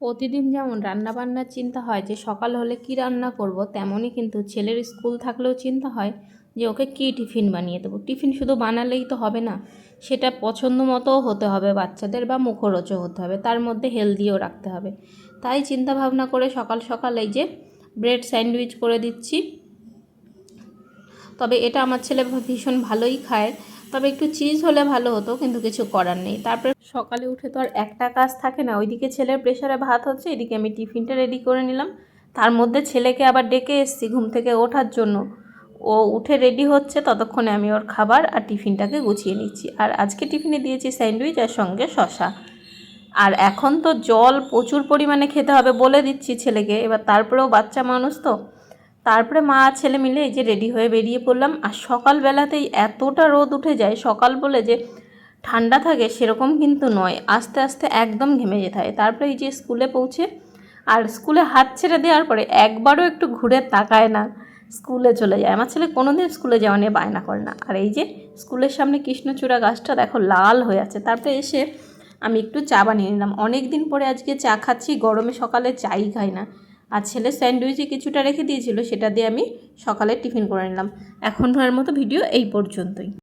প্রতিদিন যেমন রান্নাবান্নার চিন্তা হয় যে সকাল হলে কি রান্না করব, তেমনই কিন্তু ছেলের স্কুল থাকলেও চিন্তা হয় যে ওকে কী টিফিন বানিয়ে দেবো। টিফিন শুধু বানালেই তো হবে না, সেটা পছন্দ মতোও হতে হবে বাচ্চাদের, বা মুখরোচক হতে হবে, তার মধ্যে হেলদিও রাখতে হবে। তাই চিন্তা ভাবনা করে সকাল সকাল এই যে ব্রেড স্যান্ডউইচ করে দিচ্ছি। তবে এটা আমার ছেলে ভীষণ ভালোই খায়, তবে একটু চিজ হলে ভালো হতো, কিন্তু কিছু করার নেই। তারপরে সকালে উঠে তো আর একটা কাজ থাকে না, ওইদিকে ছেলের প্রেশারে ভাত হচ্ছে, এদিকে আমি টিফিনটা রেডি করে নিলাম। তার মধ্যে ছেলেকে আবার ডেকে এসেছি ঘুম থেকে ওঠার জন্য। ও উঠে রেডি হচ্ছে, ততক্ষণে আমি ওর খাবার আর টিফিনটাকে গুছিয়ে নিচ্ছি। আর আজকে টিফিনে দিয়েছি স্যান্ডউইচ আর সঙ্গে শসা। আর এখন তো জল প্রচুর পরিমাণে খেতে হবে বলে দিচ্ছি ছেলেকে, এবার তারপরেও বাচ্চা মানুষ তো। তারপরে মা আর ছেলে মিলে এই যে রেডি হয়ে বেরিয়ে পড়লাম। আর সকালবেলাতেই এতটা রোদ উঠে যায়, সকাল বলে যে ঠান্ডা থাকে সেরকম কিন্তু নয়, আস্তে আস্তে একদম ঘেমে যেতে হয়। তারপরে এই যে স্কুলে পৌঁছে, আর স্কুলে হাত ছেড়ে দেওয়ার পরে একবারও একটু ঘুরে তাকায় না, স্কুলে চলে যায়। আমার ছেলে কোনোদিন স্কুলে যাওয়া নিয়ে বায়না করে না। আর এই যে স্কুলের সামনে কৃষ্ণচূড়া গাছটা দেখো লাল হয়ে আছে। তারপরে এসে আমি একটু চা বানিয়ে নিলাম। অনেক দিন পরে আজকে চা খাচ্ছি, গরমে সকালে চাই খাই না। আর ছেলে স্যান্ডউইচে কিছুটা রেখে দিয়েছিল, সেটা দিয়ে আমি সকালে টিফিন করে নিলাম। এখনকার মতো ভিডিও এই পর্যন্তই।